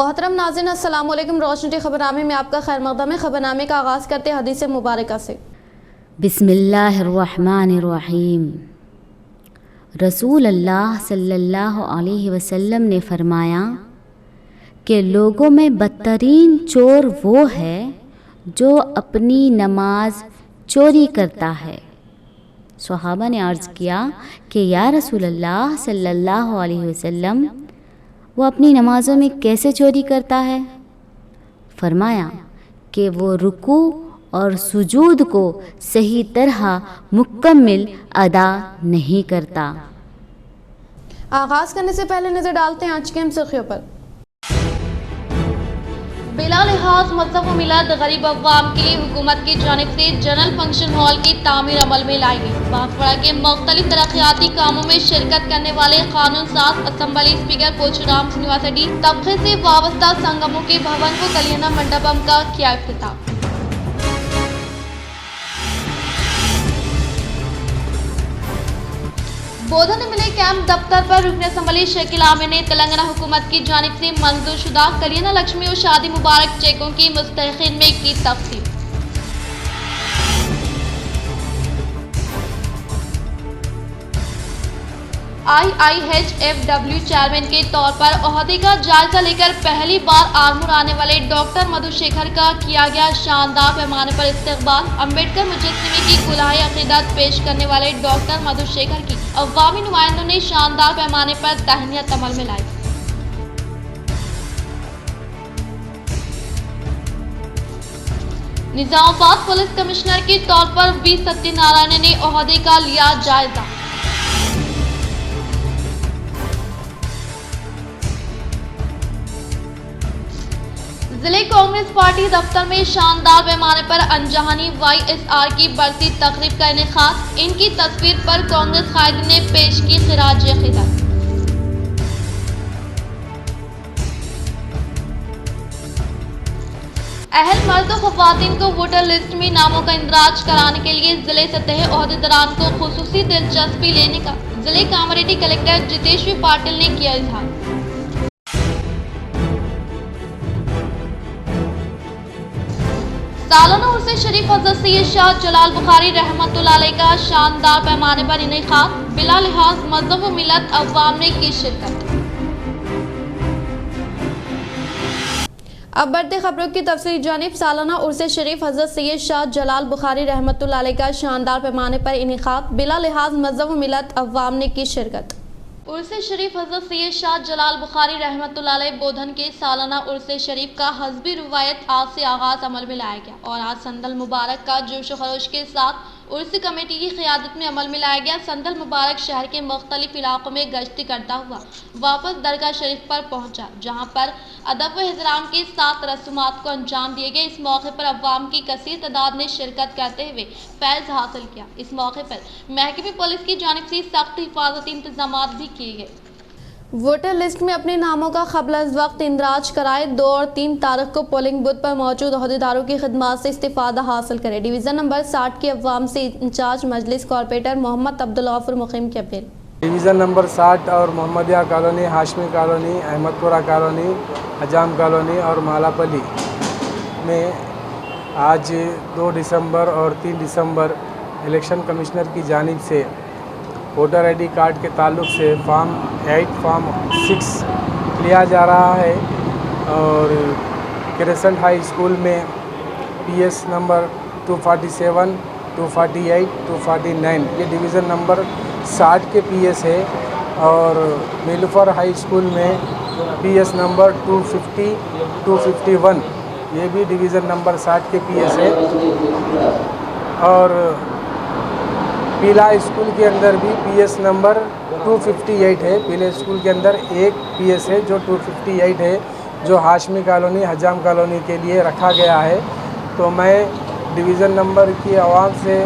मोहतरम नाज़रीन, अस्सलाम वालेकुम। रोशनी खबरनामे में आपका खैर मक़दम है। खबरनामे का आगाज़ करते हैं हदीस मुबारक से। बिस्मिल्लाहिर्रहमानिर्रहीम। रसूल अल्लाह सल्लल्लाहु अलैहि वसल्लम ने फरमाया कि लोगों में बदतरीन चोर वो है जो अपनी नमाज चोरी करता है। सहाबा ने अर्ज़ किया कि या रसूल अल्लाह सल्लल्लाहु अलैहि वसल्लम, वो अपनी नमाज़ों में कैसे चोरी करता है? फरमाया कि वो रुकू और सुजूद को सही तरह मुकम्मिल अदा नहीं करता। आगाज़ करने से पहले नज़र डालते हैं आज की हम सुर्खियों पर। बिला लिहाज मज़हब व मिलत गरीब अवाम के लिए हुकूमत की जानिब से जनरल फंक्शन हॉल की तामीर अमल में लाई गई। बांसवाड़ा के मुख्तलिफ तरक्याती कामों में शिरकत करने वाले कानून साज असम्बली स्पीकर पोचुराम श्रीनिवास रेड्डी तबके से वाबस्ता संगमों के भवन को कल्याण मंडपम का किया इफ्तिताह। बोधन में मिले कैंप दफ्तर पर रुकन असम्बली शकील आमिर ने तेलंगाना हुकूमत की जानिब से मंजूर शुदा कल्याण लक्ष्मी और शादी मुबारक चेकों की मुस्तहिकीन में की तकसीम। IIHFW चेयरमैन के तौर पर ओहदे का जायजा लेकर पहली बार आर्मूर आने वाले डॉक्टर मधुशेखर का किया गया शानदार पैमाने पर इस्तकबाल। अम्बेडकर मुजस्सिमे की गुलाहे अकीदत पेश करने वाले डॉक्टर मधुशेखर की अवामी नुमाइंदों ने शानदार पैमाने पर तहनीत अमल में लाई। निजामाबाद पुलिस कमिश्नर के तौर पर वी सत्यनारायण ने ओहदे का लिया जायजा। जिले कांग्रेस पार्टी दफ्तर में शानदार पैमाने पर अनजहानी YSR की बढ़ती तकरीब का इनेकाद। इनकी तस्वीर पर कांग्रेस कायदीन ने पेश की खिराज अक़ीदत। अहल मर्द और खवातीन को वोटर लिस्ट में नामों का इंदराज कराने के लिए जिले सतह ओहदेदारान को खुसूसी दिलचस्पी लेने का जिले कामारेड्डी कलेक्टर जितेश्वरी पाटिल ने किया इजहार। सालाना उर्से शरीफ हज़रत सैयद शाह जलाल बुखारी रहमतुल्लाह अलैह का शानदार पैमाने पर इनेकाद। बिला लिहाज मज़हब व मिलत अवाम ने की शिरकत। अब बढ़ते खबरों की तफसील जानिब। सालाना उर्से शरीफ हज़रत सैयद शाह जलाल बुखारी रहमतुल्लाह अलैह का शानदार पैमाने पर इनेकाद। बिला लिहाज मज़हब व मिलत अवाम ने की शिरकत। उर्से शरीफ हज़रत सैयद शाह जलाल बुखारी रहमतुल्लाह अलैह बोधन के सालाना उर्से शरीफ का हस्बी रिवायत आज से आगाज़ अमल में लाया गया और आज संदल मुबारक का जोश खरोश के साथ उर्स कमेटी की क़यादत में अमल में लाया गया। संदल मुबारक शहर के मुख्तलिफ इलाकों में गश्ती करता हुआ वापस दरगाह शरीफ पर पहुंचा, जहां पर अदब व एहतराम के साथ रस्मात को अंजाम दिए गए। इस मौके पर अवाम की कसीर तादाद ने शिरकत करते हुए फैज़ हासिल किया। इस मौके पर महकमे पुलिस की जानिब से सख्त हिफाजती इंतजाम भी किए गए। वोटर लिस्ट में अपने नामों का क़ब्ल अज़ वक्त इंदराज कराए। 2 और 3 तारीख को पोलिंग बूथ पर मौजूद अहदेदारों की खिदमत से इस्तिफ़ादा हासिल करें। डिवीज़न नंबर 60 की अवाम से इंचार्ज मजलिस कॉर्पोरेटर मोहम्मद अब्दुल गफूर मुक़ीम की अपील। डिवीज़न नंबर 60 और Mohammadia colony, Hashmi colony, Ahmedpura colony, हजाम कॉलोनी और मालापली में आज 2 दिसंबर और 3 दिसंबर इलेक्शन कमिश्नर की जानिब से वोटर ID कार्ड के ताल्लुक़ से फॉर्म 8, फॉर्म 6 लिया जा रहा है और क्रेसेंट हाई स्कूल में PS नंबर 247, 248, 249 ये डिवीज़न नंबर 60 के PS है और नीलूफर हाई स्कूल में PS नंबर 250, 251 ये भी डिवीज़न नंबर 60 के PS है और पीला स्कूल के अंदर भी PS नंबर 258 है। पीले स्कूल के अंदर एक PS है जो 258 है, जो हाशमी कॉलोनी, हजाम कॉलोनी के लिए रखा गया है। तो मैं डिवीज़न नंबर की आवाम से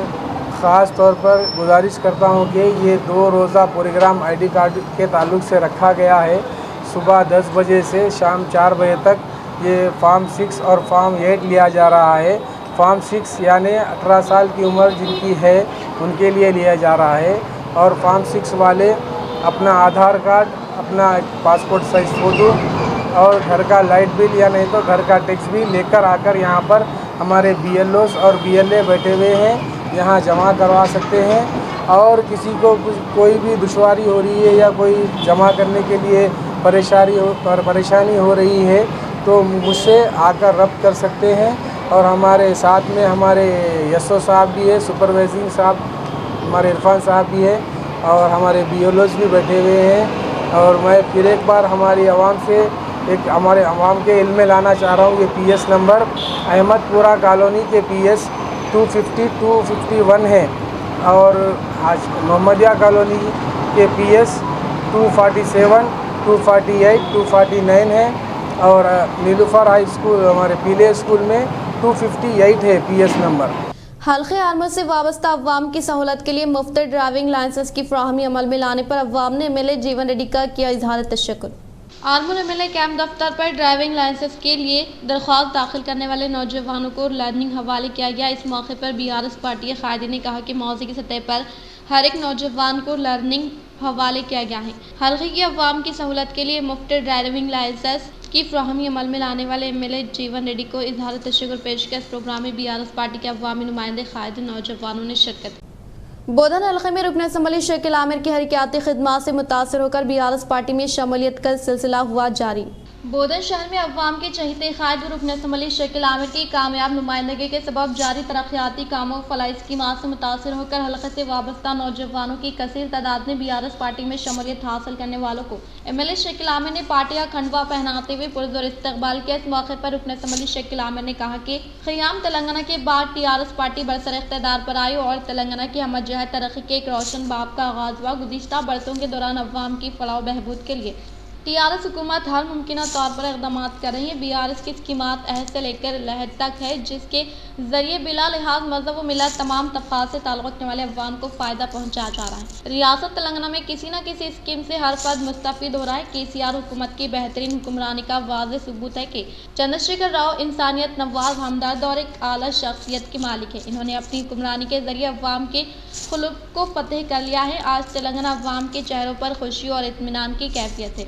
ख़ास तौर पर गुजारिश करता हूं कि ये 2 रोज़ा प्रोग्राम ID कार्ड के ताल्लुक़ से रखा गया है। सुबह 10 बजे से शाम 4 बजे तक ये फॉर्म 6 और फॉर्म 8 लिया जा रहा है। फॉर्म 6 यानी 18 साल की उम्र जिनकी है उनके लिए लिया जा रहा है और फॉर्म 6 वाले अपना आधार कार्ड, अपना पासपोर्ट साइज़ फ़ोटो और घर का लाइट बिल या नहीं तो घर का टैक्स भी लेकर आकर यहाँ पर हमारे BLOs और BLA बैठे हुए हैं, यहाँ जमा करवा सकते हैं। और किसी को कोई भी दुश्वारी हो रही है या कोई जमा करने के लिए परेशानी हो रही है तो मुझसे आकर रब्त कर सकते हैं। और हमारे साथ में हमारे यसो साहब भी है, सुपरवाइजिंग साहब हमारे इरफान साहब भी है और हमारे BLOs भी बैठे हुए हैं। और मैं फिर एक बार हमारी आवाम से हमारे आवाम के इल्म में लाना चाह रहा हूँ, ये PS नंबर अहमदपुरा कॉलोनी के PS 250 251 है और मोहम्मदिया कॉलोनी के PS 247 248 249 है और नीलूफर हाई स्कूल हमारे पीले स्कूल में 258 है PS नंबर। हल्के आर्मर से वाबस्ता अवाम की सहूलत के लिए मुफ्त ड्राइविंग लाइसेंस की फ्राहमी अमल में लाने पर अवाम ने MLA जीवन रेड्डी का किया इजहार तशक्कुर। आर्मर MLA कैंप दफ्तर पर ड्राइविंग लाइसेंस के लिए दरख्वास्त दाखिल करने वाले नौजवानों को लर्निंग हवाले किया गया। इस मौके पर BRS पार्टी कायदीन ने कहा कि मौज़े की सतह पर हर एक नौजवान को लर्निंग हवाले किया गया है। हल्के की अवाम की सहूलत के लिए मुफ्त ड्राइविंग लाइसेंस की फ्राहमी अमल में लाने वाले MLA जीवन रेड्डी को इजहार तशक्कुर पेश किया। इस प्रोग्राम में BRS पार्टी के अवामी नुमाइंदे कायदीन नौजवानों ने शिरकत। बोधन हल्के में रुकन असम्बली शकील आमिर की हरकियाती खिदमात से मुतासर होकर BRS पार्टी में शमूलियत का सिलसिला हुआ जारी। बोधन शहर में अवाम के चहीते कायद रुकन असम्बली शकील आमिर की कामयाब नुमाइंदगी के सबब जारी तरक्याती कामों फलाई स्कीमात से मुतासर होकर हल्के से वाबस्ता नौजवानों की कसीर तादाद ने BRS पार्टी में शमूलियत हासिल करने वालों को MLA शकील आमिर ने पार्टी का खंडवा पहनाते हुए पुरजोर इस्तकबाल किया। इस मौके पर रुकन असम्बली शकील आमिर ने कहा कि क़याम तेलंगाना के बाद TRS पार्टी बरसर इक़्तिदार पर आई और तेलंगाना की हमजहत तरक्की के एक रोशन बाब का आगाज़ हुआ। गुज़िश्ता बरसों के दौरान अवाम की फलाह बहबूद के लिए TRS हुकूमत हर मुमकिन तौर पर इक़दाम कर रही है। BRS की स्कीमात अहद से लेकर लहद तक है जिसके ज़रिए बिला लिहाज मज़हब व मिलत तमाम तबक़ात से ताल्लुक़ रखने वाले अवाम को फ़ायदा पहुँचाया जा रहा है। रियासत तेलंगाना में किसी न किसी स्कीम से हर फर्द मुस्तफ़ीद हो रहा है। KCR हुकूमत की बेहतरीन हुक्मरानी का वाज़ेह सबूत है कि चंद्रशेखर राव इंसानियत नवाज़ हमदर्द और एक आला शख्सियत के मालिक है। इन्होंने अपनी हुक्मरानी के ज़रिए अवाम के खुलूब को फतेह कर लिया है। आज तेलंगाना अवाम के चेहरों पर खुशी और इत्मीनान की कैफियत है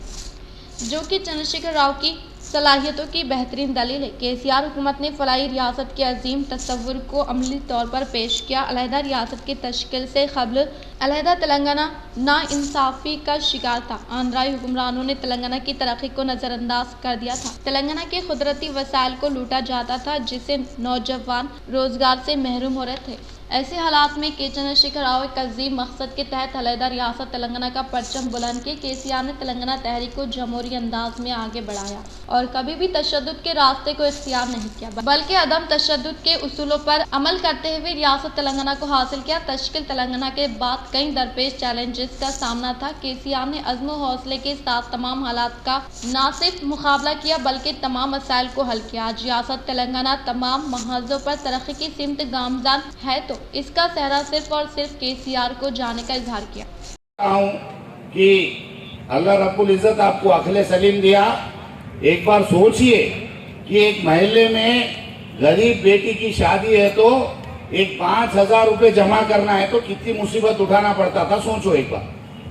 जो कि चंद्रशेखर राव की सलाहियतों की बेहतरीन दलील है। KCR हुकूमत ने फलाई रियासत के अजीम तस्वुर को अमली तौर पर पेश किया। अलहदा रियासत की तश्कील से क़ब्ल अलहदा तेलंगाना नाइंसाफ़ी का शिकार था। आंध्राई हुक्मरानों ने तेलंगाना की तरक्की को नज़रअंदाज कर दिया था। तेलंगाना के कुदरती वसाइल को लूटा जाता था जिससे नौजवान रोज़गार से महरूम हो रहे थे। ऐसे हालात में के चंद्रशेखर राव एक अजीम मकसद के तहत अलहदा रियासत तेलंगाना का परचम बुलंद किए। KCR ने तेलंगाना तहरीक को जमहूरी अंदाज में आगे बढ़ाया और कभी भी तशद्दुद के रास्ते को इख्तियार नहीं किया बल्कि अदम तशद्दुद के उसूलों पर अमल करते हुए रियासत तेलंगाना को हासिल किया। तश्कील तेलंगाना के बाद कई दरपेश चैलेंजेस का सामना था। KCR ने अज़्म व हौसले के साथ तमाम हालात का न सिर्फ मुकाबला किया बल्कि तमाम मसाइल को हल किया। आज रियासत तेलंगाना तमाम महाजों पर तरक्की की सिमत गामजान है तो इसका सहरा सिर्फ और सिर्फ KCR को जाने का इजहार किया कि अल्लाह रब्बुल इज़्ज़त आपको अक्ल सलीम दिया। एक बार सोचिए कि एक महल्ले में गरीब बेटी की शादी है तो एक 5,000 रुपये जमा करना है तो कितनी मुसीबत उठाना पड़ता था। सोचो एक बार,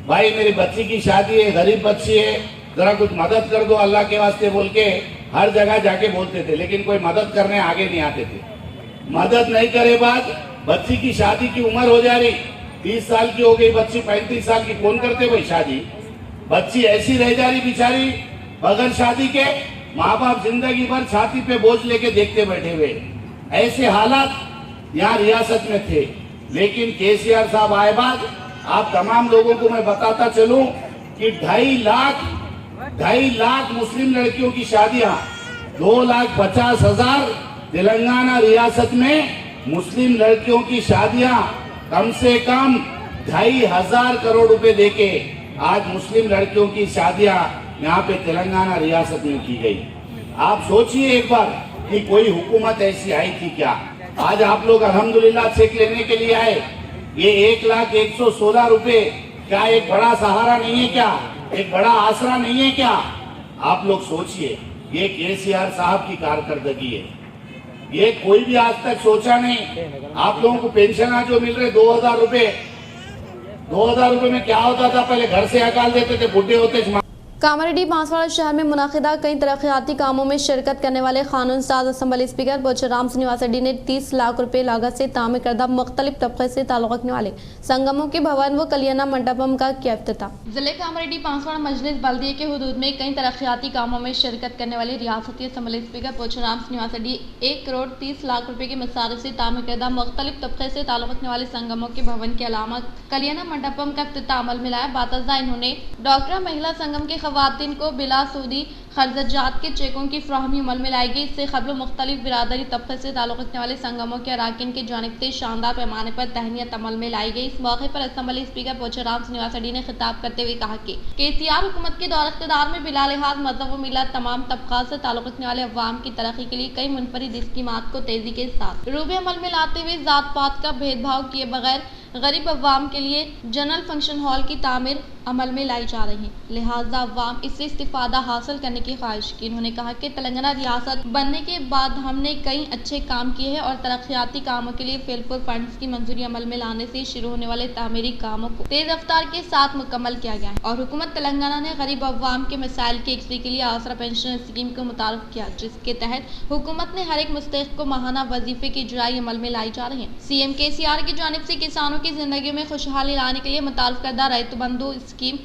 भाई मेरी बच्ची की शादी है, गरीब बच्ची है, जरा कुछ मदद कर दो अल्लाह के वास्ते बोल के हर जगह जाके बोलते थे, लेकिन कोई मदद करने आगे नहीं आते थे। मदद नहीं करे बाद बच्ची की शादी की उम्र हो जा रही, 30 साल की हो गई बच्ची, 35 साल की, कौन करते भाई शादी? बच्ची ऐसी रह जा रही बेचारी बगैर शादी के, माँ बाप जिंदगी भर छाती पे बोझ लेके देखते बैठे हुए। ऐसे हालात यहाँ रियासत में थे। लेकिन KCR साहब आए बाद आप तमाम लोगों को मैं बताता चलूं कि 2.5 लाख मुस्लिम लड़कियों की शादियां, 2,50,000 तेलंगाना रियासत में मुस्लिम लड़कियों की शादियां कम से कम 2,500 करोड़ रुपए देके आज मुस्लिम लड़कियों की शादियां यहाँ पे तेलंगाना रियासत में की गई। आप सोचिए एक बार कि कोई हुकूमत ऐसी आई थी क्या? आज आप लोग अल्हम्दुलिल्लाह चेक लेने के लिए आए। ये 1,116 रुपए क्या एक बड़ा सहारा नहीं है क्या? एक बड़ा आसरा नहीं है क्या? आप लोग सोचिए, ये KCR साहब की कारकर्दगी है। ये कोई भी आज तक सोचा नहीं। आप लोगों को पेंशन आज जो मिल रहे 2,000 रुपए, 2,000 रुपए में क्या होता था? पहले घर से हकाल देते थे, बुढ़े होते कामारेड्डी बांसवाड़ा शहर में मुनाकिदा कई तरक्याती कामों में शिरकत करने वाले कानून साज असम्बली स्पीकर बोचराम श्रीनिवास रेड्डी ने 30 लाख रुपए लागत से तामीर करदा मुख्तलिफ तबके से ताल्लुक़ रखने वाले संगमों के भवन व कल्याण मंडपम का किया इफ्तिताह। जिले कामारेड्डी बांसवाड़ा मजलिस बल्दिया के हुदूद में कई तरक्याती कामों में शिरकत करने वाले रियासती असम्बली स्पीकर बोचराम श्रीनिवास रेड्डी 1 करोड़ 30 लाख रुपए की मसारफ से तामीर करदा मुख्तलिफ तबके से ताल्लुक़ रखने वाले संगमों के भवन के अलावा कल्याण मंडपम का इफ्तिताह अमल में लाया। बातज़ा इन्होंने डॉक्टर महिला संगम के खवातीन को बिला सूदी खर्जात के चेकों की फ्राहमी अमल में लाई गई। इससे कबल मुख्तलिफ बिरादरी तबके से ताल्लुक़ रखने वाले संगमों के अराकीन की जानिब से शानदार पैमाने पर तहनीत अमल में लाई गई। इस मौके पर असम्बली स्पीकर बोचराम श्रीनिवास रेड्डी ने खिताब करते हुए कहा कि KCR हुकूमत के दौर इख्तिदार में बिला लिहाज मज़हब व मिलत तमाम तबक़ात से ताल्लुक़ रखने वाले अवाम की तरक्की के लिए कई मुनफरिद स्कीमात को तेज़ी के साथ रूबे अमल में लाते हुए ज़ात पात का भेदभाव किए बगैर गरीब अवाम के लिए जनरल फंक्शन हॉल की तामीर अमल में लाई जा रही है, लिहाजा अवाम इससे इस्तिफादा हासिल करने की ख्वाहिश की। उन्होंने कहा कि तेलंगाना रियासत बनने के बाद हमने कई अच्छे काम किए हैं और तरक्याती कामों के लिए फिलपुर फंड्स की मंजूरी अमल में लाने से शुरू होने वाले तामीरी कामों को तेज रफ्तार के साथ मुकम्मल किया गया है और हुकूमत तेलंगाना ने गरीब अवाम के मसाइल की यकसी के लिए आसरा पेंशन स्कीम को मुतारफ किया, जिसके तहत हुकूमत ने हर एक मुस्तहिक को माहाना वजीफे की इजराई अमल में लाई जा रही है। CM KCR की जानिब से किसानों की जिंदगी में खुशहाली लाने के लिए मुतारफ करदा रैतु बंधु स्कीम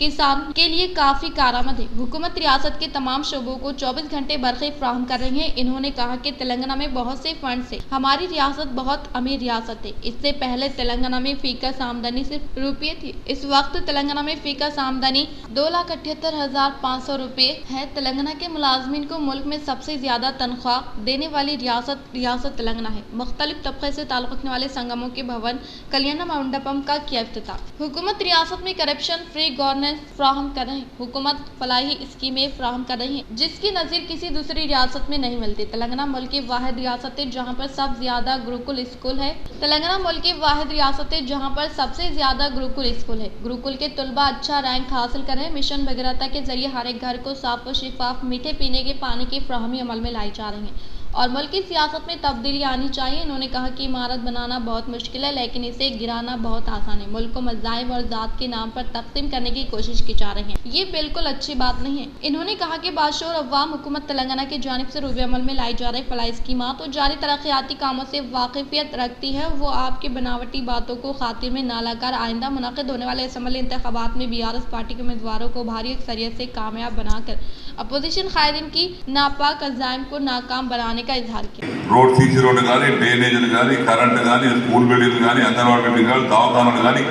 किसान के लिए काफ़ी कारआमद है। हुकूमत रियासत के तमाम शोबों को 24 घंटे बरक़ी फ्राहम कर रही है। इन्होंने कहा कि तेलंगाना में बहुत से फंड से हमारी रियासत बहुत अमीर रियासत है। इससे पहले तेलंगाना में फीकस आमदनी सिर्फ रुपये थी। इस वक्त तेलंगाना में फीकस आमदनी 2,78,500 रुपये है। तेलंगाना के मुलाजमीन को मुल्क में सबसे ज़्यादा तनख्वाह देने वाली रियासत तेलंगाना है। मुख्तलिफ तबके से ताल्लुक़ रखने वाले संगमों के भवन कल्याण मंडपम का किया इफ्तिताह। हुकूमत रियासत में करप्शन फ्री गवर्नेंस फ्राहम कर रही है। हुकूमत फलाही स्कीमें फ्राहम कर रही है जिसकी नज़ीर किसी दूसरी रियासत में नहीं मिलती। तेलंगाना मुल्क की वाहिद रियासत है जहाँ पर सबसे ज़्यादा गुरुकुल स्कूल है। तेलंगाना मुल्क की वाहिद रियासत है जहाँ पर सबसे ज़्यादा गुरुकुल स्कूल है। गुरुकुल के तलबा अच्छा रैंक हासिल कर रहे हैं। मिशन भगीरथ के जरिए हर एक घर को साफ व शिफाफ मीठे पीने के पानी की फ्राहमी अमल में लाई जा रही है और मुल्क की सियासत में तब्दीली आनी चाहिए। इन्होंने कहा कि इमारत बनाना बहुत मुश्किल है लेकिन इसे गिराना बहुत आसान है। मुल्क को मज़ाहिब और ज़ात के नाम पर तक़सीम करने की कोशिश की जा रही है, ये बिल्कुल अच्छी बात नहीं है। इन्होंने कहा कि बाशोर अवाम हुकूमत तेलंगाना की जानिब से रूबे अमल में लाई जा रही फलाही स्कीमात और जारी तरक्याती कामों से वाकिफियत रखती है। वो आपकी बनावटी बातों को खातिर में ना लाकर आइंदा मुनक़िद होने वाले असम्बली इंतखाबात में BRS पार्टी के उम्मीदवारों को भारी अक्सरियत से कामयाब बनाकर अपोजिशन कायदीन की नापाक अज़ाइम को नाकाम बनाने का इजहार किया। రోడ్ సీసీ రోడ్డు కానీ డ్రైనేజీలు కానీ కరెంటు కానీ స్కూల్ బిల్డింగ్లు కానీ అంగన్వాడీ బిల్డింగ్ కానీ దవాఖానాలు కానీ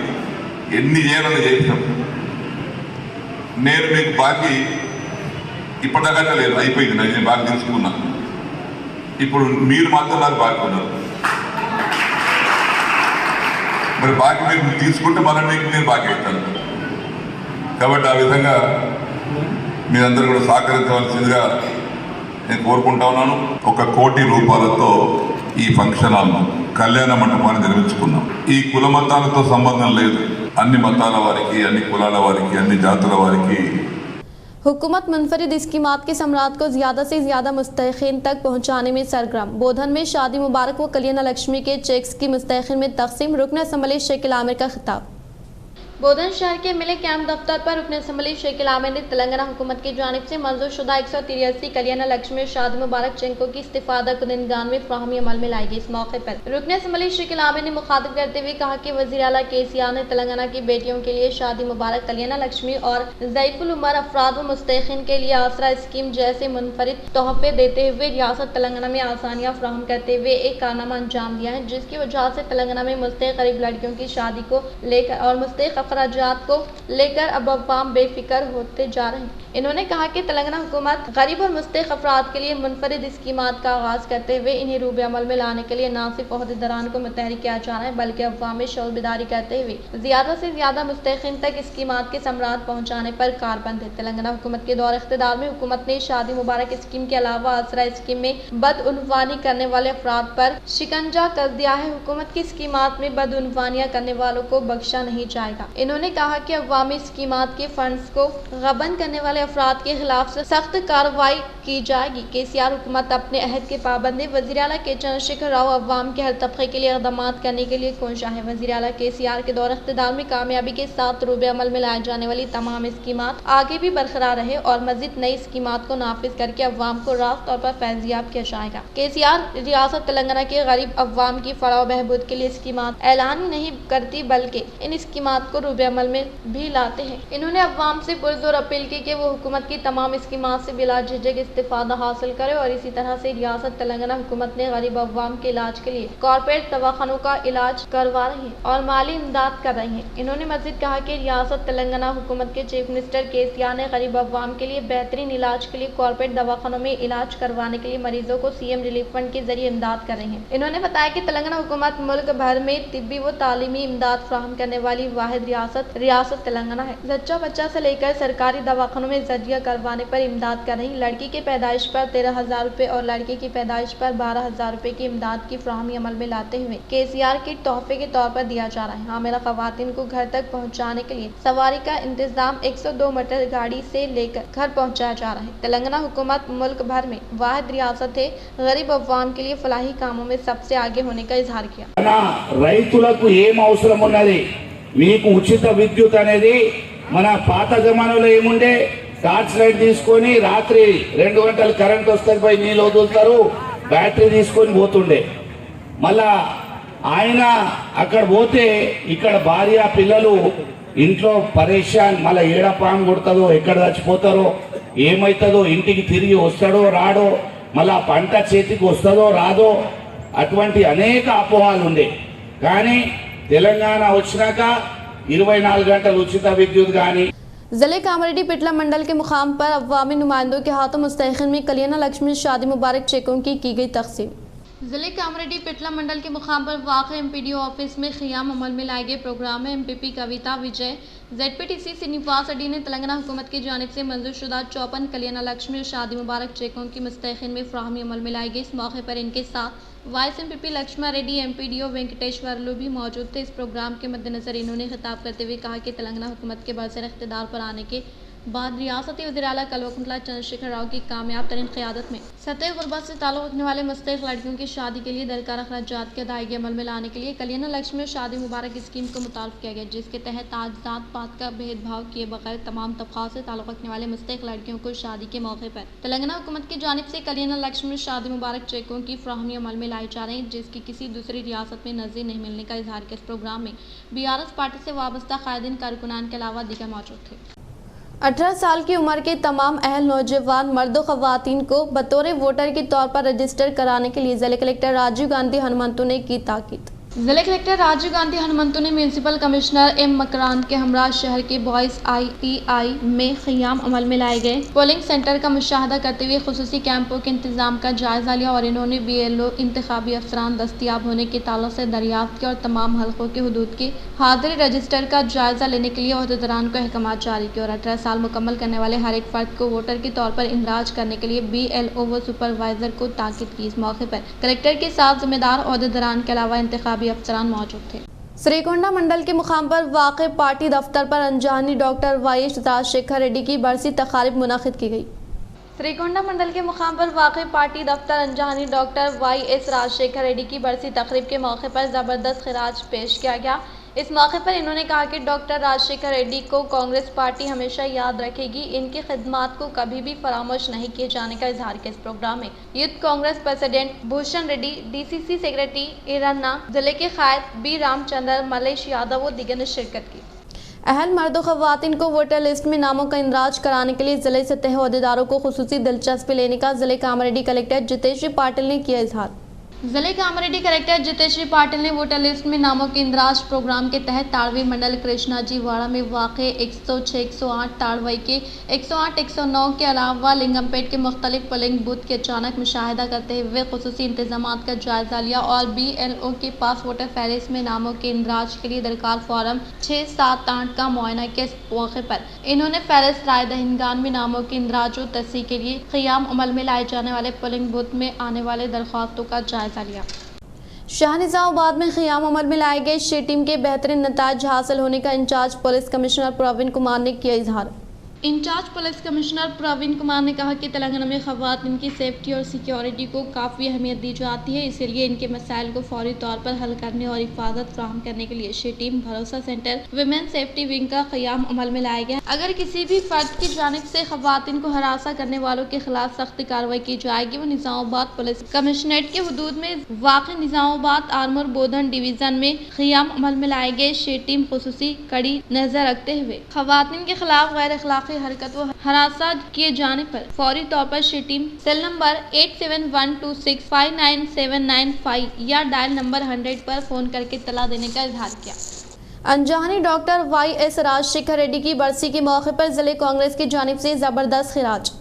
ఎన్ని చేయాలని చేసినాం. నేను మీకు బాకీ ఇప్పటిదాకా లేదు, అయిపోయింది. నేను బాకీ తీసుకున్నా. ఇప్పుడు మీరు మాత్రం నాకు బాకీ ఉన్నారు. మరి బాకీ మీరు తీసుకుంటే మళ్ళీ మీకు నేను బాకీ ఇస్తాను. కాబట్టి ఆ విధంగా మీరందరూ కూడా సహకరించవలసిందిగా నేను కోరుకుంటా ఉన్నాను. 1 కోటి రూపాయలతో ఈ ఫంక్షన్ హాల్ను కళ్యాణ మండపాన్ని నిర్మించుకున్నాం. ఈ కుల మతాలతో సంబంధం లేదు. అన్ని మతాల వారికి, అన్ని కులాల వారికి, అన్ని జాతుల వారికి हुकूमत मुनफरिद स्कीमात के समरात को ज़्यादा से ज़्यादा मुस्तहिक़ीन तक पहुँचाने में सरगर्म। बोधन में शादी मुबारक व कल्याण लक्ष्मी के चेक्स की मुस्तहिक़ीन में तकसीम। रुकन असम्बली शकील आमिर का खिताब। बोधन शहर के मिले कैंप दफ्तर पर रुकन असम्बली शकील आमिर ने तेलंगाना हुकूमत की जानिब से मंजूर शुदा 183 कल्याण लक्ष्मी शादी मुबारक चेकों की इस्तिफादा कुनिंदगान में फ्राहमी अमल में लाई गई। इस मौके पर रुकन असम्बली शकील आमिर ने मुखातिब करते हुए कहा कि वज़ीर आला KCR ने तेलंगाना की बेटियों के लिए शादी मुबारक कल्याण लक्ष्मी और ज़ईफ़ुल उमर अफराद व मुस्तहिक़ीन के लिए आसरा स्कीम जैसे मुनफरिद तोहफे देते हुए रियासत तेलंगाना में आसानियाँ फ्राहम करते हुए एक कारनामा अंजाम दिया है जिसकी वजह से तेलंगाना में मुस्तहिक़ गरीब लड़कियों की शादी को लेकर और मुस्तहिक़ अखराजात को लेकर अब अवाम बेफिक्र होते जा रहे हैं। इन्होंने कहा कि तेलंगाना हुकूमत गरीब और मुस्तहिक़ अफराद के लिए मुनफरिद स्कीमात का आगाज़ करते हुए इन्हें रूबे अमल में लाने के लिए न सिर्फ ओहदेदारान को मुतहरिक किया जा रहा है बल्कि अवाम में शऊर बेदारी करते हुए ज़्यादा से ज़्यादा मुस्तहिक़ीन तक स्कीमात के समरात पहुँचाने पर कारबंद है। तेलंगाना हुकूमत के दौर इख्तिदार में हुकूमत ने शादी मुबारक स्कीम के अलावा आसरा स्कीम में बदउनवानी करने वाले अफराद पर शिकंजा कर दिया है। हुकूमत की स्कीमात में बदउनवानियाँ करने वालों को बख्शा नहीं जाएगा। इन्होंने कहा कि अवामी स्कीमात के फंड्स को गबन करने वाले वाले अफराद के खिलाफ सख्त कार्रवाई की जाएगी। KCR हुकूमत अपने अहद के पाबंद है। वज़ीर आला के चंद्रशेखर राव अवाम के हर तबके के लिए इक़दाम करने के लिए कोशिश है। वज़ीर आला KCR के दौर इक़्तिदार में कामयाबी के साथ रूबे अमल में लाए जाने वाली तमाम स्कीमात आगे भी बरकरार रहे और मज़ीद नई स्कीमात को नाफिज करके अवाम को रास्त तौर पर फैज़याब किया जाएगा। KCR रियासत तेलंगाना के गरीब अवाम की फलाह बहबूद के लिए स्कीमात ऐलान ही नहीं करती बल्कि इन स्कीमात को रूबे अमल में भी लाते हैं। इन्होंने अवाम से पुरजोर अपील की कि वो हुकूमत की तमाम स्कीमात से बिला झिझक इस्तिफादा हासिल करे और इसी तरह से रियासत तेलंगाना हुकूमत ने गरीब अवाम के इलाज के लिए कॉर्पोरेट दवाखानों का इलाज करवा रही है और माली इमदाद कर रही है। इन्होंने मज़ीद कहा कि रियासत तेलंगाना हुकूमत के चीफ मिनिस्टर KCR ने गरीब अवाम के लिए बेहतरीन इलाज के लिए कॉर्पोरेट दवाखानों में इलाज करवाने के लिए मरीजों को CM रिलीफ फंड के जरिए इमदाद कर रही है। इन्होंने बताया कि तेलंगाना हुकूमत मुल्क भर में तिब्बी व तालीमी इमदाद फराहम करने वाली वाहिद रियासत तेलंगाना है। जच्चा बच्चा से लेकर सरकारी दवाखानों में जजिया करवाने पर इमदाद कर रही। लड़की की पैदाइश पर 13,000 रुपए और लड़के की पैदाइश पर 12,000 रुपए की इमदाद की फराहमी अमल में लाते हुए KCR की तोहफे के तौर पर दिया जा रहा है। हामिला खवातीन को घर तक पहुँचाने के लिए सवारी का इंतजाम 102 मोटर गाड़ी से लेकर घर पहुँचाया जा रहा है। तेलंगाना हुकूमत मुल्क भर में वाहिद रियासत है गरीब अवाम के लिए फलाही कामों में सबसे आगे होने का इजहार किया। రైతులకు ఏం అవసరం ఉన్నది మీకు ఉచిత విద్యుత్ అనేది మన పాత జమానాలో ఏముండే టార్చ్ లైట్ తీసుకొని రాత్రి 2 గంటలు కరెంట్ వస్తుంది పోయి నీళ్ళు వదులుతారు బ్యాటరీ తీసుకొని పోతుండే మళ్ళా ఆయన అక్కడ పోతే ఇక్కడ భార్య పిల్లలు ఇంట్లో పరేషాన్ మళ్ళీ ఏడ పాము కొడతాదో ఎక్కడ చచ్చిపోతారో ఏమవుతుందో ఇంటికి తిరిగి వస్తాడో రాడో మళ్ళా పంట చేతికి వస్తుందో రాదో అటువంటి అనేక అపోహాలు ఉండే కానీ తెలంగాణ వచ్చినాక 24 గంటలు ఉచిత విద్యుత్ కానీ जिले कामरेड्डी पिटला मंडल के मुकाम पर अवामी नुमाइंदों के हाथों मुस्तहक़िन में कल्याण लक्ष्मी शादी मुबारक चेकों की गई तकसीम। जिले कामरेड्डी पिटला मंडल के मुकाम पर वाक़ MPDO ऑफिस में क़ियाम अमल में लाए गए प्रोग्राम में MPP कविता विजय ZPTC श्रीनिवास रेड्डी ने तेलंगाना हुकूमत की जानिब से मंजूर शुदा 54 कल्याण लक्ष्मी शादी मुबारक चेकों की मुस्तहक़िन में फ़राहमी अमल में लाई गई। इस मौके पर इनके साथ vice MPP Laxma Reddy MPDO Venkateswarlu भी मौजूद थे। इस प्रोग्राम के मद्देनज़र इन्होंने खिताब करते हुए कहा कि तेलंगाना हुकूमत के बरसर इख्तिदार पर आने के बाद रियासती वज़ीर आला कल्वकुंतला चंद्रशेखर राव की कामयाब तरीन क़यादत में सतह गुरबत से ताल्लुक़ रखने वाले मुस्तहिक़ लड़कियों की शादी के लिए दरकार अखराजात की अदायगी अमल में लाने के लिए कल्याण लक्ष्मी शादी मुबारक स्कीम को मुतारफ़ किया गया, जिसके तहत आज जात पात का भेदभाव किए बगैर तमाम तबक़ात से ताल्लुक़ रखने वाले मुस्तहिक़ लड़कियों को शादी के मौके पर तेलंगाना हुकूमत की जानिब से कल्याण लक्ष्मी शादी मुबारक चेकों की फ़राहमी अमल में लाई जा रही, जिसकी किसी दूसरी रियासत में नज़ीर नहीं मिलने का इजहार किया। इस प्रोग्राम में BRS पार्टी से वाबस्ता कायदीन कारकुनान के अलावा दीगर मौजूद थे। 18 साल की उम्र के तमाम अहल नौजवान मर्दों ख़वातीन को बतौर वोटर के तौर पर रजिस्टर कराने के लिए ज़िला कलेक्टर राजीव गांधी हनुमंतु ने की ताकीद। जिला कलेक्टर राजीव गांधी हनुमंतु ने म्यूनसिपल कमिश्नर M मकरान के हमरा शहर के बॉयज़ ITI में क़ियाम अमल में लाए गए पोलिंग सेंटर का मुशाहदा करते हुए खुसूसी कैंपों के इंतजाम का जायज़ा लिया और इन्होंने BLO इंतखाबी अफसरान दस्तियाब होने के ताल्लुक से दरियाफ्त किया और तमाम हल्कों के हदूद के हाजिरी रजिस्टर का जायज़ा लेने के लिए अहदेदारान को अहकामात जारी किए और 18 साल मुकम्मल करने वाले हर एक फ़र्द को वोटर के तौर पर इंदराज करने के लिए BLO व सुपरवाइज़र को ताकीद की। इस मौके पर कलेक्टर के साथ जिम्मेदार अहदेदारान के अलावा इंतखाबी अफसरान मौजूद थे। श्रीकोंडा मंडल के मुकाम पर वाक़ पार्टी दफ्तर पर अंजानी डॉक्टर वाईएस राजशेखर रेड्डी की बरसी तकारीब मुनाकिद की गई। श्रीकोंडा मंडल के मुकाम पर वाक़ पार्टी दफ्तर अंजानी डॉक्टर वाईएस राजशेखर रेड्डी की बरसी तकरीब के मौके पर ज़बरदस्त खिराज पेश किया गया। इस मौके पर इन्होंने कहा कि डॉक्टर राजशेखर रेड्डी को कांग्रेस पार्टी हमेशा याद रखेगी, इनकी खिदमात को कभी भी फरामोश नहीं किए जाने का इजहार किया। इस प्रोग्राम में youth Congress president Bhushan Reddy, DCC secretary Iranna, जिले के कायद B रामचंद्र, मलेश यादव व दीगर ने शिरकत की। अहल मर्दों ख़वातीन को वोटर लिस्ट में नामों का इंदराज कराने के लिए ज़िले सतह अहदेदारों को खुसूसी दिलचस्पी लेने का ज़िले कामरेड्डी कलेक्टर जितेश्री पाटिल ने किया इजहार। जिले कामरेड्डी कलेक्टर जितेश्री पाटिल ने वोटर लिस्ट में नामों के इंदराज प्रोग्राम के तहत ताड़वी मंडल कृष्णा जी वाड़ा में वाक़े 106, 108, ताड़वई के 108, 109 के अलावा लिंगमपेट के मुख्तलिफ पोलिंग बूथ के अचानक मुशाहिदा करते हुए खुसूसी इंतजामात का जायज़ा लिया और BLO के पास वोटर फहरिस्त में नामों के इंदराज के लिए दरकार फॉर्म 6, 7, 8 का मुआयना किया। इस मौके पर इन्होंने फहरिस्त राय दहिंदगान में नामों के इंदराज व तस्दीक के लिए क़ियाम अमल में लाए जाने वाले पोलिंग बूथ में आने वाले दरख्वास्तों का जायज़ा लिया। शाहनिजामाबाद में क़ियाम अमल में लाए गए शी टीम के बेहतरीन नताज हासिल होने का incharge police commissioner Praveen Kumar ने किया इजहार। Incharge police commissioner Praveen Kumar ने कहा कि तेलंगाना में खवातीन की सेफ्टी और सिक्योरिटी को काफ़ी अहमियत दी जाती है, इसलिए इनके मसाइल को फौरी तौर पर हल करने और हिफाजत फराहम करने के लिए शी टीम भरोसा सेंटर विमेन सेफ्टी विंग का क़याम अमल में लाया गया। अगर किसी भी फर्द की जानिब से खवातीन को हरासा करने वालों के खिलाफ सख्त कार्रवाई की जाएगी। वो निज़ामाबाद पुलिस कमिश्नरेट के हुदूद में वाक़ निज़ामाबाद आर्मर बोधन डिवीज़न में क़याम अमल में लाए गए शी टीम खुसूसी कड़ी नज़र रखते हुए खवातीन के खिलाफ गैर अखलाक़ी हरकत व हरासा किए जाने पर फौरी तौर पर शी टीम सेल नंबर 8712659795 या डायल नंबर 100 पर फ़ोन करके इत्तला देने का इजहार किया। अनजानी डॉक्टर YS राजशेखर रेड्डी की बरसी के मौके पर जिले कांग्रेस की जानिब से ज़बरदस्त खिराज।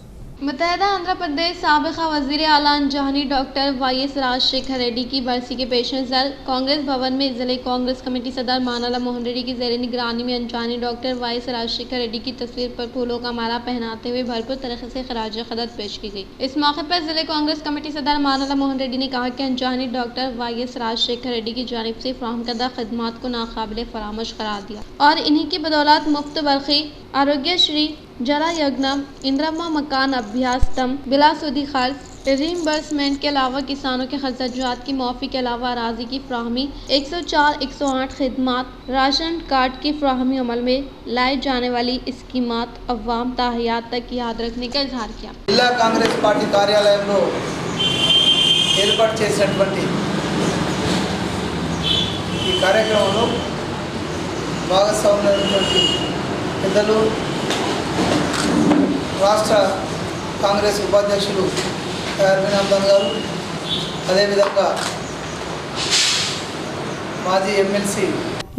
मुत्तहदा आंध्र प्रदेश साबिक़ा वज़ीर आला अनजानी डॉक्टर YS राजशेखर रेड्डी की बरसी के पेश नज़र कांग्रेस भवन में जिले कांग्रेस कमेटी सदर मानाला मोहन रेड्डी की ज़ेर निगरानी में अनजानी डॉक्टर YS राजशेखर रेड्डी की तस्वीर पर फूलों का माला पहनाते हुए भरपूर तरीके से खराज क़दर पेश की गई। इस मौके पर जिले कांग्रेस कमेटी सदर मानाला मोहन रेड्डी ने कहा कि अनजानी डॉक्टर YS राजशेखर रेड्डी की जानिब से फराहम करदा खदमात को नाकाबिले फरामोश करार दिया और इन्हीं की बदौलत मुफ्त बरखी, आरोग्यश्री, जरा यज्ञम, इंदिरा मकान अभ्यास तम, बिलासुदी खर्च, रीइंबर्समेंट के अलावा किसानों के खर्चात की माफ़ी के अलावा अराजी की फ्राहमी, 104-108 खिदमात, राशन कार्ड की फ्राहमी अमल में लाई जाने वाली स्कीमात अवाम ताहियात तक याद रखने का इजहार किया। जिला कांग्रेस पार्टी कार्यालయంలో ఏర్పాటు చేసినటువంటి ఈ కార్యక్రమంలో భాగస్వాములైనటువంటి పెద్దలు రాష్ట్ర కాంగ్రెస్ ఉపాధ్యక్షులు అరవింద్ గారు, అదేవిధంగా మాజీ ఎమ్మెల్సీ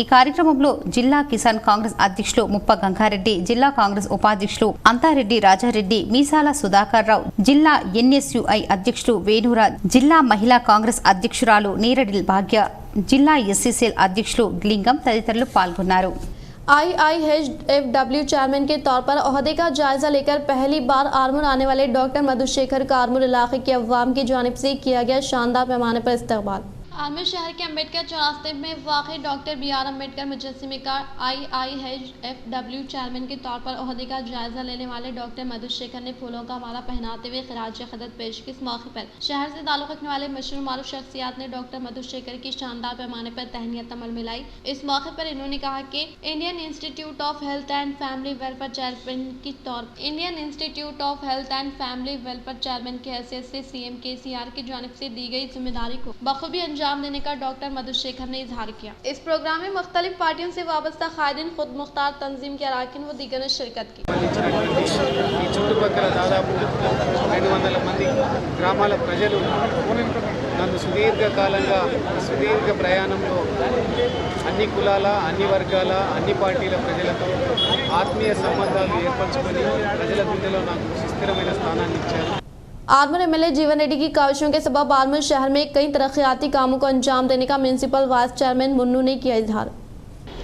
ఈ కార్యక్రమంలో జిల్లా కిసాన్ కాంగ్రెస్ అధ్యక్షులు ముప్ప గంగారెడ్డి, జిల్లా కాంగ్రెస్ ఉపాధ్యక్షులు అంతారెడ్డి రాజారెడ్డి, మీసాల సుధాకర్ రావు, జిల్లా NSUI అధ్యక్షులు వేణురాజ్, జిల్లా మహిళా కాంగ్రెస్ అధ్యక్షురాలు నీరడిల్ భాగ్య, జిల్లా SCCL అధ్యక్షులు లింగం తదితరులు పాల్గొన్నారు। IIHFW चेयरमैन के तौर पर ओहदे का जायजा लेकर पहली बार आर्मूर आने वाले डॉक्टर मधुशेखर का आर्मूर इलाके के अवाम की जानिब से किया गया शानदार पैमाने पर इस्तकबाल। आर्मूर शहर के अम्बेडकर चौरास्ते में वाक़ डॉक्टर BR अम्बेडकर मुजस्सिमे का IIHFW चेयरमैन के तौर पर ओहदे का जायजा लेने वाले डॉक्टर मधुशेखर ने फूलों का माला पहनाते हुए खराज क़दर पेश की। इस मौके पर शहर से ताल्लुक़ रखने वाले मशहूर मारूफ शख्सियात ने डॉक्टर मधुशेखर की शानदार पैमाने पर तहनीत अमल में लाई। इस मौके पर इन्होंने कहा कि Indian Institute of Health and family welfare chairman की चेयरमैन की हैसियत से CM KCR की जानिब से दी गई जिम्मेदारी को बखूबी अंजाम देने का डॉक्टर मधुशेखर ने इजहार किया। इस प्रोग्राम में मुख्तलिफ पार्टियों से वाबस्ता कायदीन, खुद मुख्तार तंजीम के अरकान व दीगर ने शिरकत की। చుట్టుపక్కల దాదాపు 500 మంది గ్రామాల ప్రజలు నన్ను సుదీర్ఘ ప్రయాణంలో అన్ని కులాల, అన్ని వర్గాల, అన్ని పార్టీల ప్రజలతో ఆత్మీయ సంబంధాలు ఏర్పరచుకొని ప్రజల గుండెలో నాకు సుస్థిరమైన స్థానాన్ని ఇచ్చారు। आर्मूर MLA जीवन रेड्डी की काविशों के सबब आर्मूर शहर में कई तरक्याती कामों को अंजाम देने का म्यूनसिपल वाइस चेयरमैन मुन्नू ने किया इजहार।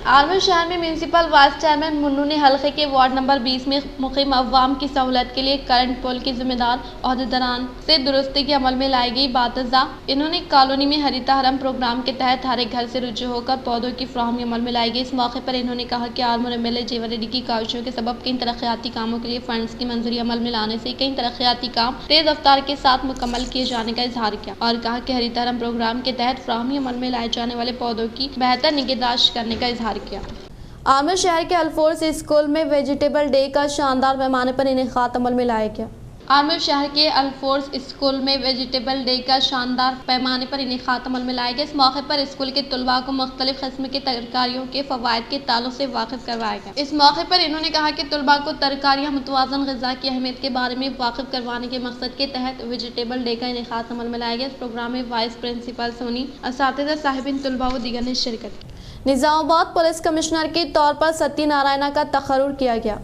आर्मूर शहर में म्यूनसिपल वाइस चेयरमैन मुन्नू ने हल्के के वार्ड नंबर 20 में मुकीम अवाम की सहूलत के लिए करंट पोल के जिम्मेदार अहदेदारान से दुरुस्ती के अमल में लाई गई बातजा। इन्होंने कॉलोनी में हरिता हरम प्रोग्राम के तहत हर एक घर से रुजू होकर पौधों की फ्राहमी अमल में लाई गई। इस मौके पर इन्होंने कहा कि आर्मूर MLA जीवन रेड्डी की काविशों के सबब कई तरक्याती कामों के लिए फंड्स की मंजूरी अमल में लाने से कई तरक्याती काम तेज रफ्तार के साथ मुकम्मल किए जाने का इजहार किया और कहा कि हरिता हरम प्रोग्राम के तहत फ्राहमी अमल में लाए जाने वाले पौधों की बेहतर निगहदाश्त करने का इजहार किया। आर्मूर शहर के अल्फोर्स स्कूल में वेजिटेबल डे का शानदार पैमाने पर इनेकाद अमल में लाया गया। आर्मूर शहर के अल्फोर्स स्कूल में वेजिटेबल डे का शानदार पैमाने पर इनेकाद अमल में लाया गया। इस मौके पर स्कूल के तलबा को मुख्तलिफ किस्म के तरकारियों के फ़वाइद के ताल्लुक से वाकिफ करवाया गया। इस मौके पर इन्होंने कहा कि तलबा को तरकारियाँ मुतवाज़न ग़िज़ा की अहमियत के बारे में वाकिफ करवाने के मकसद के तहत वेजिटेबल डे का इनेकाद अमल में लाया गया। इस प्रोग्राम में वाइस प्रिंसिपल सोनी, असातिज़ा साहिबिन, तलबा व दीगर ने शिरकत की। निज़ामाबाद पुलिस कमिश्नर के तौर पर सत्यनारायणा का तकर्रुर किया गया।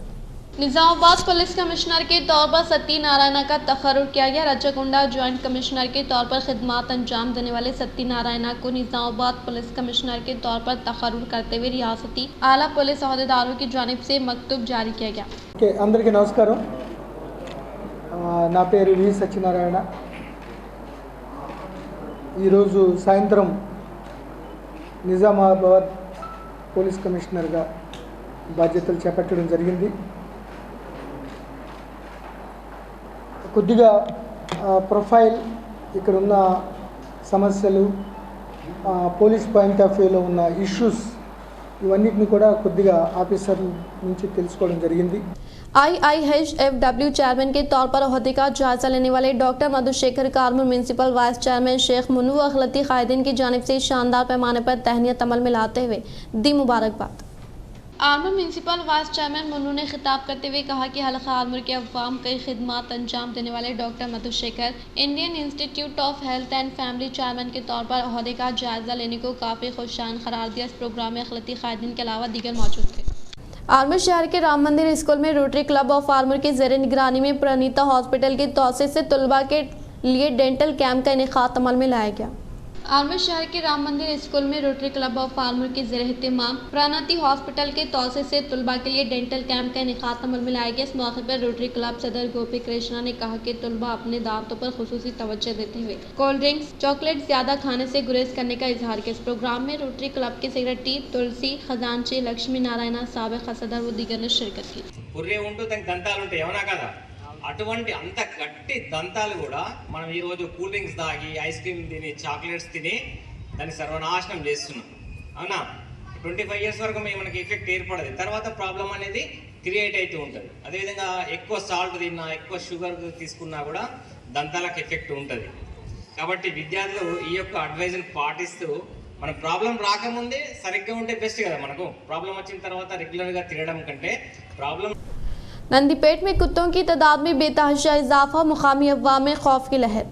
निज़ामाबाद पुलिस कमिश्नर के तौर पर सत्यनारायणा का तकर्रुर किया गया। रजकुंडा जॉइंट कमिश्नर के तौर पर खिदमात अंजाम देने वाले सत्यनारायणा को निज़ामाबाद पुलिस कमिश्नर के तौर पर तकर्रुर करते हुए रियासती आला पुलिस अहदेदारों की जानिब से मकतूब जारी किया गया। अंदरिकी नमस्कारम, ना पेरु वी सत्यनारायण। ఈరోజు సాయంత్రం నిజామాబాద్ పోలీస్ కమిషనర్గా బాధ్యతలు చేపట్టడం జరిగింది। కొద్దిగా ప్రొఫైల్ ఇక్కడ ఉన్న సమస్యలు పోలీస్ పాయింట్ ఆఫ్ వ్యూలో ఉన్న ఇష్యూస్ ఇవన్నిటిని కూడా కొద్దిగా ఆఫీసర్ నుంచి తెలుసుకోవడం జరిగింది। IIHFW चेयरमैन के तौर पर ओहदे का जायजा लेने वाले डॉक्टर मधुशेखर का Armoor municipal vice chairman Sheikh Munnu व अखिलती कायदीन की जानिब से शानदार पैमाने पर तहनीत अमल में लाते हुए दी मुबारकबाद। Armoor municipal vice chairman Munnu ने खिताब करते हुए कहा कि हल्का आर्मूर के अवाम कई खिदमात अंजाम देने वाले doctor Madhushekhar Indian Institute of Health and Family chairman के तौर पर ओहदे का जायजा लेने को काफ़ी खुशान करार दिया। इस प्रोग्राम में अखिलती कायदीन के अलावा दीगर मौजूद थे। आर्मूर शहर के राम मंदिर स्कूल में रोटरी क्लब ऑफ आर्मूर की ज़ेर निगरानी में प्रणीता हॉस्पिटल की तौसीह से तलबा के लिए डेंटल कैंप का इनेकाद अमल में लाया गया। आर्मूर शहर के राम मंदिर स्कूल में रोटरी क्लब ऑफ आर्मूर की ज़ेर एहतमाम प्रणीता हॉस्पिटल के तौसीह से तलबा के लिए डेंटल कैंप का इनेकाद अमल में लाया गया। इस मौके पर रोटरी क्लब सदर गोपी कृष्णा ने कहा कि तलबा अपने दांतों पर खुसूसी तवज्जो देते हुए कोल्ड ड्रिंक्स चॉकलेट ज़्यादा खाने से गुरेज करने का इजहार किया। इस प्रोग्राम में रोटरी क्लब के सेक्रेटरी तुलसी खजांची लक्ष्मी नारायण साबिक सदर व दीगर ने शिरकत की। అటువంటి అంత గట్టి దంతాలు కూడా మనం ఈరోజు కూల్ డ్రింక్స్ తాగి ఐస్ క్రీమ్ తిని చాక్లెట్స్ తిని దాన్ని సర్వనాశనం చేస్తున్నాం అవునా। 25 ఇయర్స్ వరకు మనకి ఎఫెక్ట్ ఏర్పడదు, తర్వాత ప్రాబ్లం అనేది క్రియేట్ అవుతూ ఉంటుంది। అదేవిధంగా ఎక్కువ సాల్ట్ తిన్నా ఎక్కువ షుగర్ తీసుకున్నా కూడా దంతాలకు ఎఫెక్ట్ ఉంటుంది। కాబట్టి విద్యార్థులు ఈ యొక్క అడ్వైజ్ని పాటిస్తూ మన ప్రాబ్లం రాకముందే సరిగ్గా ఉంటే బెస్ట్ కదా। మనకు ప్రాబ్లం వచ్చిన తర్వాత రెగ్యులర్గా తినడం కంటే ప్రాబ్లం। नंदीपेट में कुत्तों की तादाद में बेतहाशा इजाफा, मुकामी अवाम में खौफ की लहर।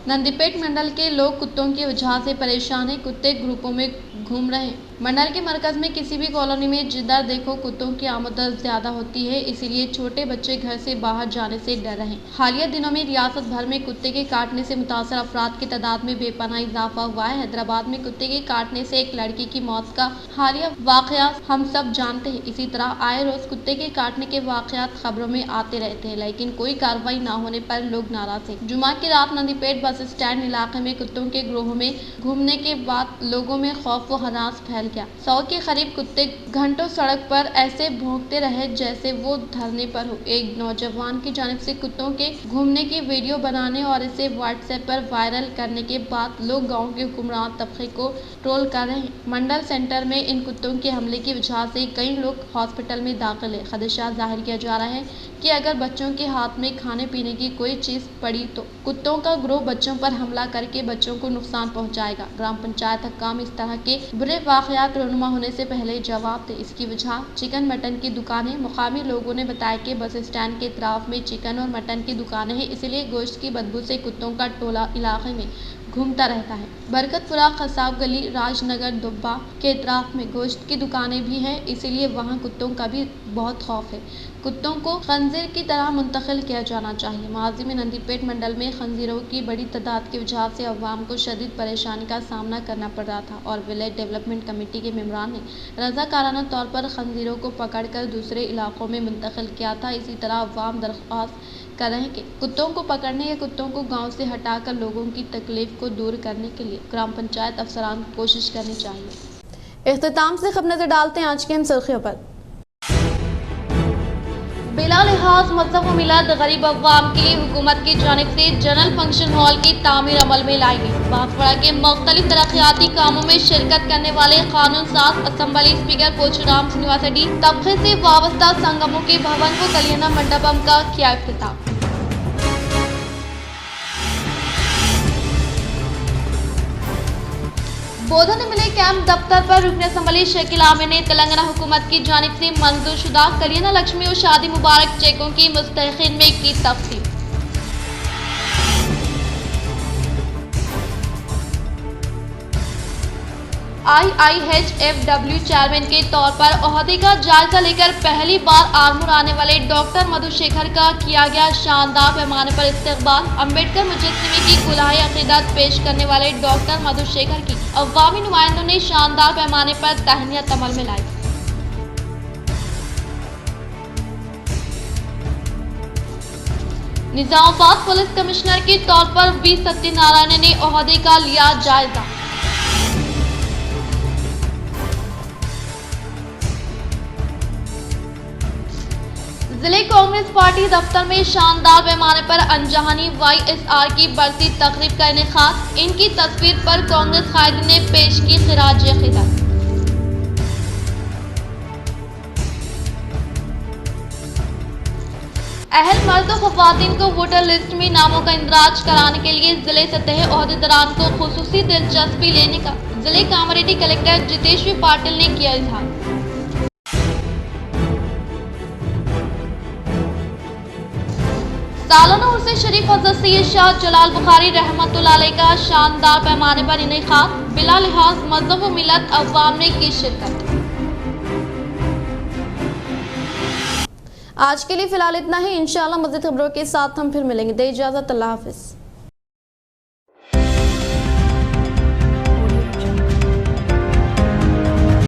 नंदीपेट मंडल के लोग कुत्तों की वजह से परेशान हैं। कुत्ते ग्रुपों में घूम रहे हैं। मंडल के मरकज में किसी भी कॉलोनी में जिधर देखो कुत्तों की आमदन ज्यादा होती है, इसीलिए छोटे बच्चे घर से बाहर जाने से डर रहे हैं। हालिया दिनों में रियासत भर में कुत्ते के काटने से मुतासर अफराद की तादाद में बेपनाह इजाफा हुआ है। हैदराबाद में कुत्ते के काटने से एक लड़की की मौत का हालिया वाकया हम सब जानते हैं। इसी तरह आए रोज कुत्ते के काटने के वाकयात खबरों में आते रहते हैं, लेकिन कोई कार्रवाई न होने पर लोग नाराज हैं। जुमा की रात नंदीपेट बस स्टैंड इलाके में कुत्तों के ग्रोह में घूमने के बाद लोगों में खौफ व हरास फैल गया। 100 के करीब कुत्ते घंटों सड़क पर ऐसे भौंकते रहे जैसे वो धरने पर हो। एक नौजवान की जानिब से कुत्तों के घूमने की वीडियो बनाने और इसे व्हाट्सएप पर वायरल करने के बाद लोग गांव के हुक्मरान तबके को ट्रोल कर रहे हैं। मंडल सेंटर में इन कुत्तों के हमले की वजह से कई लोग हॉस्पिटल में दाखिल है। खदशा जाहिर किया जा रहा है कि अगर बच्चों के हाथ में खाने पीने की कोई चीज़ पड़ी तो कुत्तों का ग्रोह बच्चों पर हमला करके बच्चों को नुकसान पहुंचाएगा। ग्राम पंचायत हक्काम इस तरह के बुरे वाकयात रोनुमा होने से पहले जवाब थे। इसकी वजह चिकन मटन की दुकानें। मुकामी लोगों ने बताया कि बस स्टैंड के इतराफ में चिकन और मटन की दुकानें हैं, इसलिए गोश्त की बदबू से कुत्तों का टोला इलाके में घूमता रहता है। बरकतपुरा खसाब गली राजनगर दुब्बा के इतराफ में गोश्त की दुकानें भी हैं, इसीलिए वहाँ कुत्तों का भी बहुत खौफ है। कुत्तों को खंजीर की तरह मुंतकिल किया जाना चाहिए। माजी में नंदीपेट मंडल में खंजीरों की बड़ी तादाद की वजह से अवाम को शदीद परेशानी का सामना करना पड़ रहा था और विलेज डेवलपमेंट कमेटी के मेंबरान ने रजाकाराना तौर पर खंजीरों को पकड़कर दूसरे इलाकों में मुंतकिल किया था। इसी तरह अवाम दरख्वास्त कर रहे हैं कि कुत्तों को पकड़ने या कुत्तों को गांव से हटाकर लोगों की तकलीफ को दूर करने के लिए ग्राम पंचायत अफसरान को कोशिश करनी चाहिए। इख्तिताम से खबर नजर डालते हैं आज की हम सुर्खियों पर। बिला लिहाज मजहब व मिलाद गरीब अवाम के लिए हुकूमत की जानिब से जनरल फंक्शन हॉल की तामीर अमल में लाई गई। बांसवाड़ा के मुख्तलिफ तरक्याती कामों में शिरकत करने वाले कानून साज असम्बली स्पीकर पोचुराम श्रीनिवास रेड्डी तबके से वाबस्ता संगमों के भवन व कल्याण मंडपम का किया इफ्तिताह। बोधन में मिले कैंप दफ्तर पर रुकन असम्बली शकील आमिर ने तेलंगाना हुकूमत की जानिब से मंजूर शुदा कल्याण लक्ष्मी और शादी मुबारक चेकों की मुस्तहिकीन में की तफसील। IIHFW चेयरमैन के तौर पर ओहदे का जायजा लेकर पहली बार आर्मूर आने वाले डॉक्टर मधुशेखर का किया गया शानदार पैमाने पर इस्तकबाल। अम्बेडकर मुजस्सिमे की कुल्हाई अकीदत पेश करने वाले डॉक्टर मधुशेखर की अवामी नुमाइंदों ने शानदार पैमाने पर तहनीत अमल में लाई। निजामाबाद पुलिस कमिश्नर के तौर पर वी सत्यनारायण ने ओहदे का लिया जायजा। जिले कांग्रेस पार्टी दफ्तर में शानदार पैमाने पर अनजहानी YSR की बढ़ती तकरीब का इनेकाद। इनकी तस्वीर पर कांग्रेस कायदीन ने पेश की खिराज खिदमत। अहल मर्द और खवातीन को वोटर लिस्ट में नामों का इंदराज कराने के लिए जिले सतह ओहदेदारान को खुसूसी दिलचस्पी लेने का जिले कामारेड्डी कलेक्टर जितेश्वरी पाटिल ने किया इजहार। सालाना उर्से शरीफ हजरत सैयद शाह जलाल बुखारी रहमतुल्लाह अलैह का शानदार पैमाने पर इनेकाद। बिला लिहाज मजहब व मिलत अवाम ने की शिरकत। आज के लिए फिलहाल इतना ही। इंशाअल्लाह मज़ीद खबरों के साथ हम फिर मिलेंगे। दे इजाज़त, अल्लाह हाफिज़।